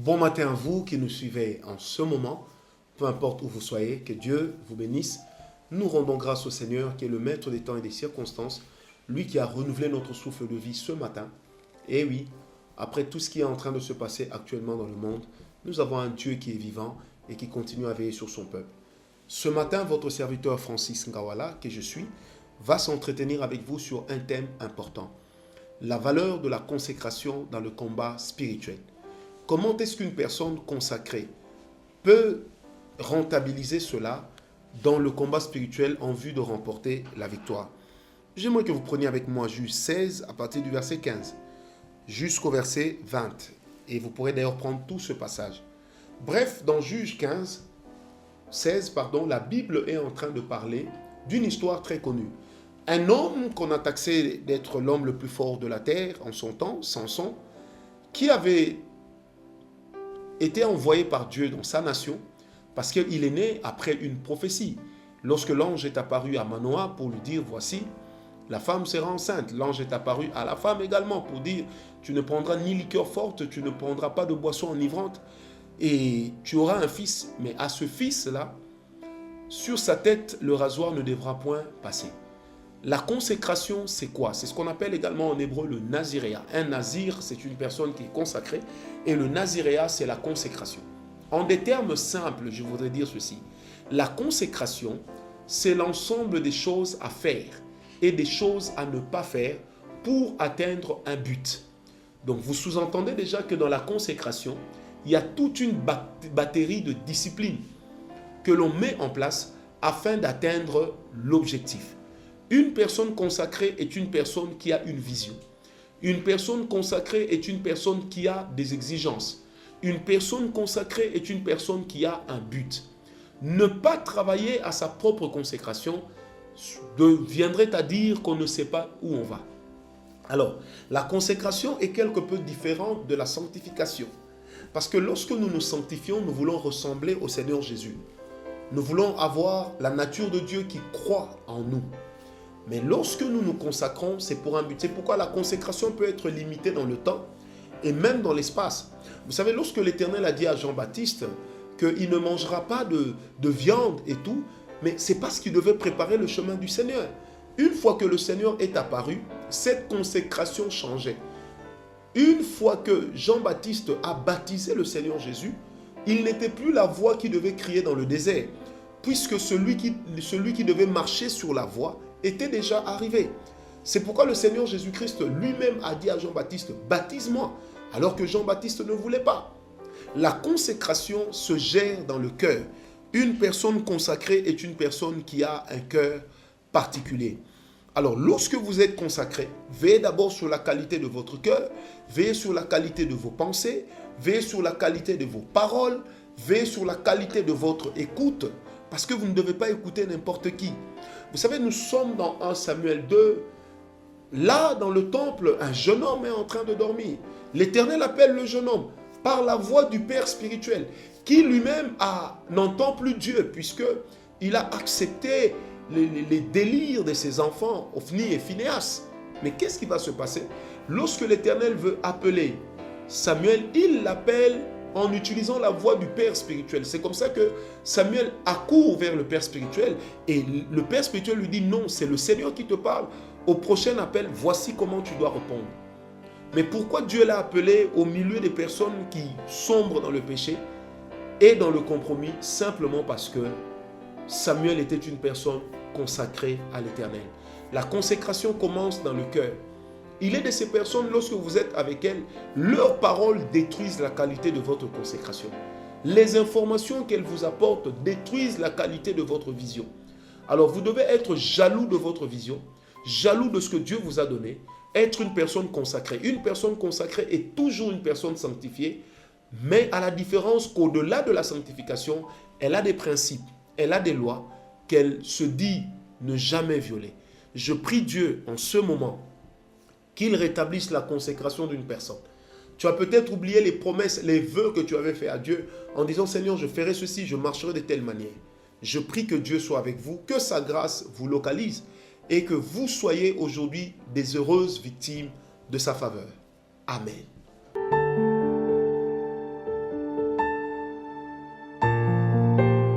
Bon matin à vous qui nous suivez en ce moment, peu importe où vous soyez, que Dieu vous bénisse. Nous rendons grâce au Seigneur qui est le maître des temps et des circonstances, lui qui a renouvelé notre souffle de vie ce matin. Et oui, après tout ce qui est en train de se passer actuellement dans le monde, nous avons un Dieu qui est vivant et qui continue à veiller sur son peuple. Ce matin, votre serviteur Francis Ngawala, que je suis, va s'entretenir avec vous sur un thème important. La valeur de la consécration dans le combat spirituel. Comment est-ce qu'une personne consacrée peut rentabiliser cela dans le combat spirituel en vue de remporter la victoire? J'aimerais que vous preniez avec moi Juge 16 à partir du verset 15 jusqu'au verset 20. Et vous pourrez d'ailleurs prendre tout ce passage. Bref, dans Juge 16, la Bible est en train de parler d'une histoire très connue. Un homme qu'on a taxé d'être l'homme le plus fort de la terre en son temps, Samson, qui avait été envoyé par Dieu dans sa nation parce qu'il est né après une prophétie. Lorsque l'ange est apparu à Manoah pour lui dire, voici, la femme sera enceinte. L'ange est apparu à la femme également pour dire, tu ne prendras ni liqueur forte, tu ne prendras pas de boisson enivrante et tu auras un fils. Mais à ce fils-là, sur sa tête, le rasoir ne devra point passer. La consécration, c'est quoi? C'est ce qu'on appelle également en hébreu le naziréa. Un nazir, c'est une personne qui est consacrée et le naziréa, c'est la consécration. En des termes simples, je voudrais dire ceci. La consécration, c'est l'ensemble des choses à faire et des choses à ne pas faire pour atteindre un but. Donc vous sous-entendez déjà que dans la consécration, il y a toute une batterie de disciplines que l'on met en place afin d'atteindre l'objectif. Une personne consacrée est une personne qui a une vision. Une personne consacrée est une personne qui a des exigences. Une personne consacrée est une personne qui a un but. Ne pas travailler à sa propre consécration viendrait à dire qu'on ne sait pas où on va. Alors, la consécration est quelque peu différente de la sanctification. Parce que lorsque nous nous sanctifions, nous voulons ressembler au Seigneur Jésus. Nous voulons avoir la nature de Dieu qui croît en nous. Mais lorsque nous nous consacrons, c'est pour un but. C'est pourquoi la consécration peut être limitée dans le temps et même dans l'espace. Vous savez, lorsque l'Éternel a dit à Jean-Baptiste qu'il ne mangera pas de viande et tout, mais c'est parce qu'il devait préparer le chemin du Seigneur. Une fois que le Seigneur est apparu, cette consécration changeait. Une fois que Jean-Baptiste a baptisé le Seigneur Jésus, il n'était plus la voix qui devait crier dans le désert, puisque celui qui devait marcher sur la voie était déjà arrivé. C'est pourquoi le Seigneur Jésus-Christ lui-même a dit à Jean-Baptiste, baptise-moi, alors que Jean-Baptiste ne voulait pas. La consécration se gère dans le cœur. Une personne consacrée est une personne qui a un cœur particulier. Alors, lorsque vous êtes consacré, veillez d'abord sur la qualité de votre cœur, veillez sur la qualité de vos pensées, veillez sur la qualité de vos paroles, veillez sur la qualité de votre écoute, parce que vous ne devez pas écouter n'importe qui. Vous savez, nous sommes dans 1 Samuel 2. Là, dans le temple, un jeune homme est en train de dormir. L'Éternel appelle le jeune homme par la voix du Père spirituel, qui lui-même n'entend plus Dieu, puisqu'il a accepté les délires de ses enfants, Ophni et Phinéas. Mais qu'est-ce qui va se passer? Lorsque l'Éternel veut appeler Samuel, il l'appelle en utilisant la voix du Père spirituel. C'est comme ça que Samuel accourt vers le Père spirituel et le Père spirituel lui dit non, c'est le Seigneur qui te parle. Au prochain appel, voici comment tu dois répondre. Mais pourquoi Dieu l'a appelé au milieu des personnes qui sombrent dans le péché et dans le compromis? Simplement parce que Samuel était une personne consacrée à l'Éternel. La consécration commence dans le cœur. Il est de ces personnes, lorsque vous êtes avec elles, leurs paroles détruisent la qualité de votre consécration. Les informations qu'elles vous apportent détruisent la qualité de votre vision. Alors vous devez être jaloux de votre vision, jaloux de ce que Dieu vous a donné, être une personne consacrée. Une personne consacrée est toujours une personne sanctifiée, mais à la différence qu'au-delà de la sanctification, elle a des principes, elle a des lois qu'elle se dit ne jamais violer. Je prie Dieu en ce moment qu'il rétablisse la consécration d'une personne. Tu as peut-être oublié les promesses, les vœux que tu avais fait à Dieu en disant, Seigneur, je ferai ceci, je marcherai de telle manière. Je prie que Dieu soit avec vous, que sa grâce vous localise et que vous soyez aujourd'hui des heureuses victimes de sa faveur. Amen.